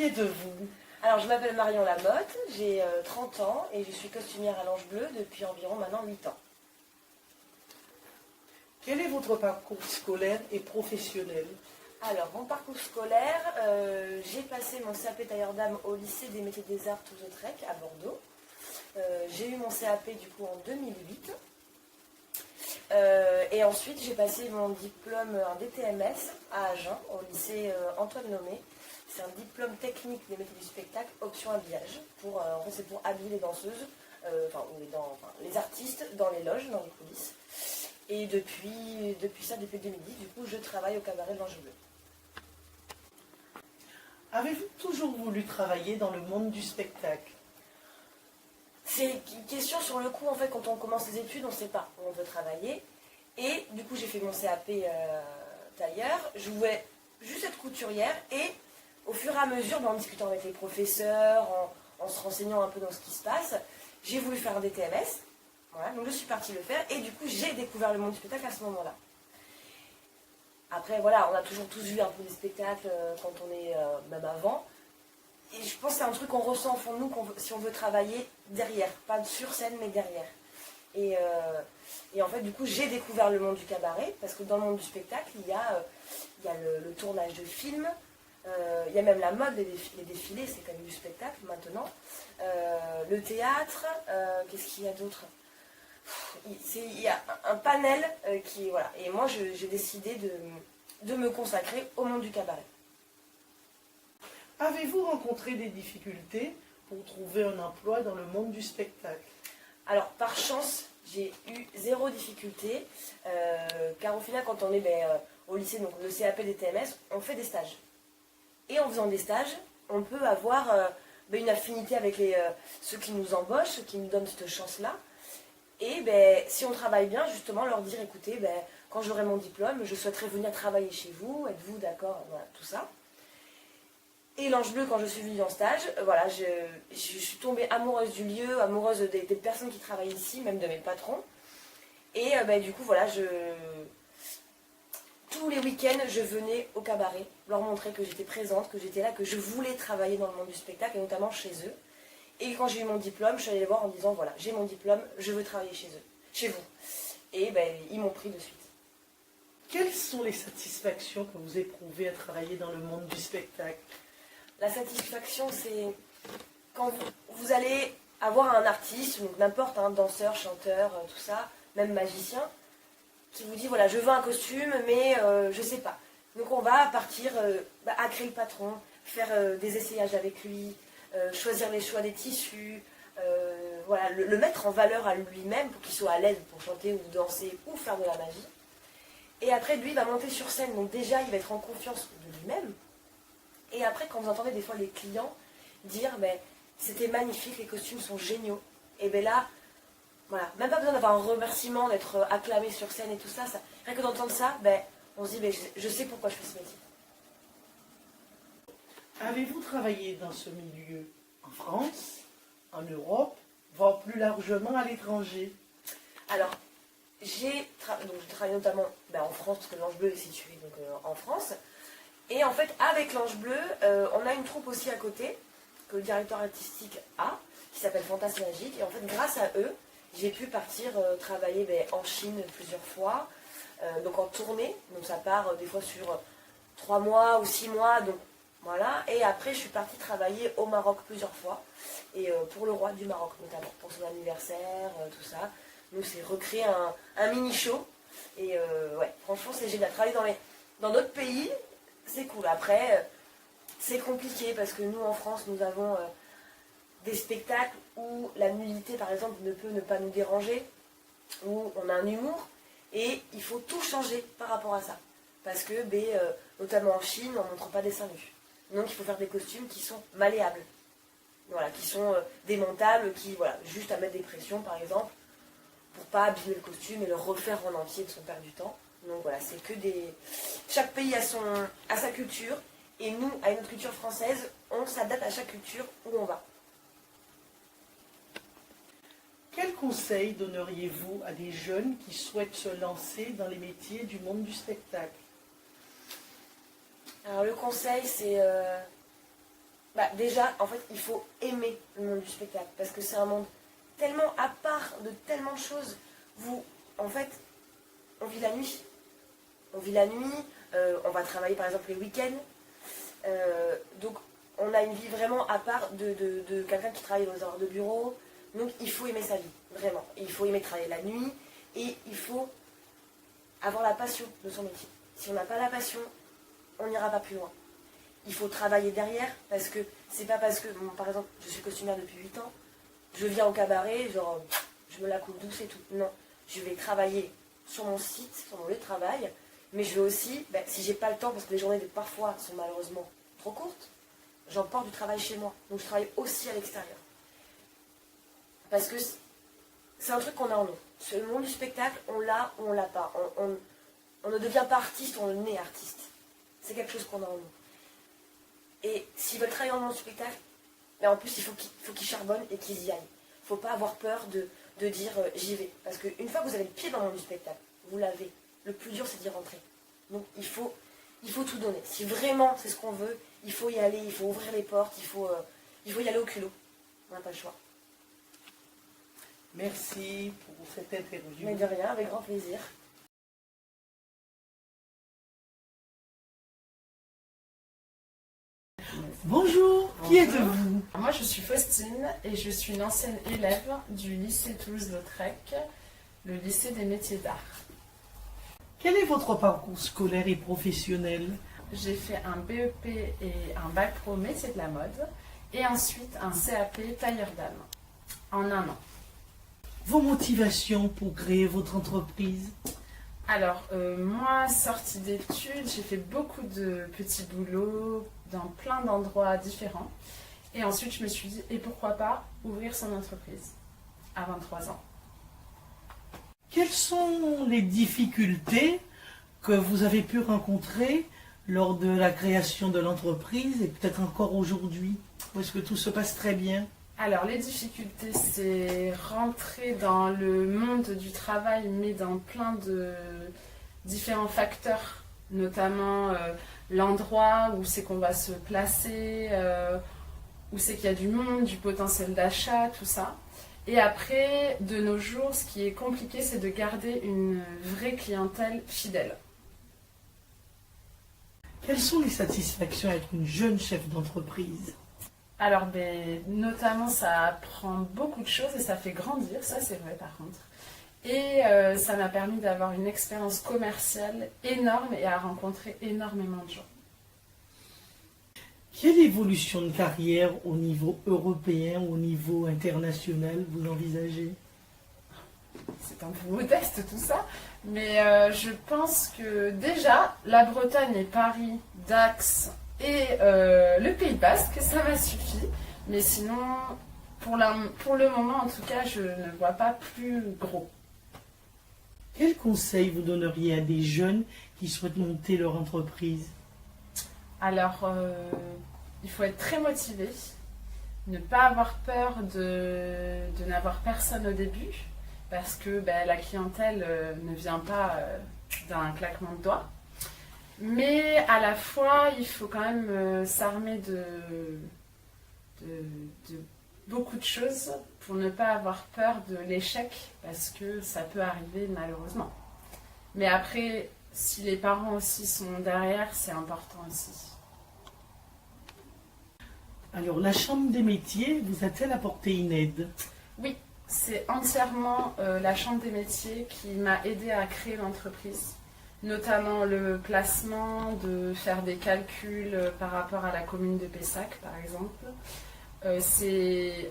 Qui êtes-vous? Alors, je m'appelle Marion Lamotte, j'ai 30 ans et je suis costumière à l'Ange Bleu depuis environ maintenant 8 ans. Quel est votre parcours scolaire et professionnel? Alors, mon parcours scolaire, j'ai passé mon CAP tailleur d'âme au lycée des métiers des arts Toulouse-Lautrec à Bordeaux. J'ai eu mon CAP du coup en 2008. Et ensuite, j'ai passé mon diplôme en DTMS à Agen, au lycée Antoine Lomé. C'est un diplôme technique des métiers du spectacle, option habillage. En fait, c'est pour habiller les danseuses, les artistes dans les loges, dans les coulisses. Et depuis 2010, du coup, je travaille au cabaret de l'Ange Bleu. Avez-vous toujours voulu travailler dans le monde du spectacle? C'est une question sur le coup, en fait, quand on commence les études, on ne sait pas où on veut travailler. Et du coup, j'ai fait mon CAP tailleur. Je voulais juste être couturière et au fur et à mesure, en discutant avec les professeurs, en se renseignant un peu dans ce qui se passe, j'ai voulu faire un DTMS. Voilà, donc je suis partie le faire et du coup, j'ai découvert le monde du spectacle à ce moment-là. Après, voilà, on a toujours tous vu un peu des spectacles quand on est, même avant. Et je pense que c'est un truc qu'on ressent au fond de nous si on veut travailler derrière. Pas sur scène, mais derrière. Et en fait, du coup, j'ai découvert le monde du cabaret, parce que dans le monde du spectacle, il y a le tournage de films, il y a même la mode, les défilés, c'est quand même du spectacle maintenant. Le théâtre, qu'est-ce qu'il y a d'autre? Il y a un panel qui... Voilà. Et moi, j'ai décidé de me consacrer au monde du cabaret. Avez-vous rencontré des difficultés pour trouver un emploi dans le monde du spectacle? Alors, par chance, j'ai eu zéro difficulté, car au final, quand on est au lycée, donc le CAP des TMS, on fait des stages. Et en faisant des stages, on peut avoir une affinité avec ceux qui nous embauchent, ceux qui nous donnent cette chance-là. Et si on travaille bien, justement, leur dire, écoutez, quand j'aurai mon diplôme, je souhaiterais venir travailler chez vous, êtes-vous d'accord? Voilà, tout ça. Et l'Ange Bleu, quand je suis venue en stage, voilà, je suis tombée amoureuse du lieu, amoureuse des personnes qui travaillent ici, même de mes patrons. Et du coup, voilà, tous les week-ends, je venais au cabaret, leur montrer que j'étais présente, que j'étais là, que je voulais travailler dans le monde du spectacle, et notamment chez eux. Et quand j'ai eu mon diplôme, je suis allée les voir en disant, voilà, j'ai mon diplôme, je veux travailler chez vous. Et ils m'ont pris de suite. Quelles sont les satisfactions que vous éprouvez à travailler dans le monde du spectacle? La satisfaction, c'est quand vous allez avoir un artiste, donc n'importe, un danseur, chanteur, tout ça, même magicien, qui vous dit, voilà, je veux un costume, mais je sais pas. Donc on va partir à créer le patron, faire des essayages avec lui, choisir les choix des tissus, voilà, le mettre en valeur à lui-même pour qu'il soit à l'aise pour chanter ou danser ou faire de la magie. Et après, lui, il va monter sur scène, donc déjà, il va être en confiance de lui-même. Et après, quand vous entendez des fois les clients dire c'était magnifique, les costumes sont géniaux, et là, voilà, même pas besoin d'avoir un remerciement, d'être acclamé sur scène et tout ça, rien que d'entendre ça, on se dit je sais pourquoi je fais ce métier. Avez-vous travaillé dans ce milieu en France, en Europe, voire plus largement à l'étranger? Alors, j'ai travaillé notamment en France, parce que l'Ange Bleu est situé donc, en France. Et en fait, avec l'Ange Bleu, on a une troupe aussi à côté, que le directeur artistique a, qui s'appelle Fantasme Magique. Et en fait, grâce à eux, j'ai pu partir travailler en Chine plusieurs fois, donc en tournée. Donc ça part des fois sur 3 mois ou 6 mois, donc voilà. Et après, je suis partie travailler au Maroc plusieurs fois, et pour le roi du Maroc notamment, pour son anniversaire, tout ça. Donc c'est recréer un mini-show. Et ouais, franchement, c'est génial. Travailler dans notre pays, c'est cool. Après, c'est compliqué parce que nous, en France, nous avons des spectacles où la nudité, par exemple, ne peut ne pas nous déranger, où on a un humour, et il faut tout changer par rapport à ça. Parce que, notamment en Chine, on ne montre pas des seins nus. Donc il faut faire des costumes qui sont malléables. Voilà, qui sont démontables, juste à mettre des pressions, par exemple, pour pas abîmer le costume et le refaire en entier de son perd du temps. Donc voilà, c'est que chaque pays a sa culture, et nous, à notre culture française, on s'adapte à chaque culture où on va. Quel conseil donneriez-vous à des jeunes qui souhaitent se lancer dans les métiers du monde du spectacle? Alors le conseil, c'est Déjà, en fait, il faut aimer le monde du spectacle, parce que c'est un monde tellement à part de tellement de choses. En fait, on vit la nuit. On vit la nuit, on va travailler par exemple les week-ends. Donc, on a une vie vraiment à part de quelqu'un qui travaille aux heures de bureau. Donc, il faut aimer sa vie, vraiment. Il faut aimer travailler la nuit, et il faut avoir la passion de son métier. Si on n'a pas la passion, on n'ira pas plus loin. Il faut travailler derrière, parce que c'est pas parce que, par exemple, je suis costumière depuis 8 ans, je viens au cabaret, genre, je me la coule douce et tout. Non, je vais travailler sur mon site, sur mon lieu de travail, mais je vais aussi, si j'ai pas le temps, parce que les journées parfois sont malheureusement trop courtes, j'emporte du travail chez moi. Donc je travaille aussi à l'extérieur. Parce que c'est un truc qu'on a en nous. Le monde du spectacle, on l'a ou on l'a pas. On ne devient pas artiste, on est artiste. C'est quelque chose qu'on a en nous. Et s'ils veulent travailler dans le monde du spectacle, mais en plus il faut qu'ils charbonnent et qu'ils y aillent. Il ne faut pas avoir peur de dire j'y vais. Parce qu'une fois que vous avez le pied dans le monde du spectacle, vous l'avez. Le plus dur c'est d'y rentrer. Donc il faut tout donner. Si vraiment c'est ce qu'on veut, il faut y aller, il faut ouvrir les portes, il faut y aller au culot. On n'a pas le choix. Merci pour cette interview. Mais de rien, avec grand plaisir. Bonjour, qui êtes-vous? Moi, je suis Faustine et je suis une ancienne élève du lycée Toulouse-Lautrec, le lycée des métiers d'art. Quel est votre parcours scolaire et professionnel? J'ai fait un BEP et un bac pro métier de la mode et ensuite un CAP tailleur d'âme en un an. Vos motivations pour créer votre entreprise? Alors, moi, sortie d'études, j'ai fait beaucoup de petits boulots dans plein d'endroits différents. Et ensuite, je me suis dit, et pourquoi pas ouvrir son entreprise à 23 ans. Quelles sont les difficultés que vous avez pu rencontrer lors de la création de l'entreprise et peut-être encore aujourd'hui? Ou est-ce que tout se passe très bien? Alors, les difficultés, c'est rentrer dans le monde du travail, mais dans plein de différents facteurs, notamment l'endroit où c'est qu'on va se placer, où c'est qu'il y a du monde, du potentiel d'achat, tout ça. Et après, de nos jours, ce qui est compliqué, c'est de garder une vraie clientèle fidèle. Quelles sont les satisfactions d'être une jeune chef d'entreprise? Alors, notamment, ça apprend beaucoup de choses et ça fait grandir, ça c'est vrai par contre. Et ça m'a permis d'avoir une expérience commerciale énorme et à rencontrer énormément de gens. Quelle évolution de carrière au niveau européen ou au niveau international vous envisagez? C'est un peu modeste tout ça, mais je pense que déjà, la Bretagne et Paris, Dax et le Pays Basque, ça m'a suffi. Mais sinon, pour le moment en tout cas, je ne vois pas plus gros. Quel conseil vous donneriez à des jeunes qui souhaitent monter leur entreprise? Alors, il faut être très motivé, ne pas avoir peur de n'avoir personne au début, parce que la clientèle ne vient pas d'un claquement de doigts. Mais à la fois, il faut quand même s'armer de beaucoup de choses pour ne pas avoir peur de l'échec, parce que ça peut arriver malheureusement. Mais après, si les parents aussi sont derrière, c'est important aussi. Alors, la Chambre des métiers vous a-t-elle apporté une aide? Oui, c'est entièrement la Chambre des métiers qui m'a aidé à créer l'entreprise. Notamment le placement, de faire des calculs par rapport à la commune de Pessac, par exemple.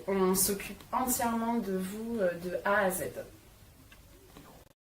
On s'occupe entièrement de vous de A à Z.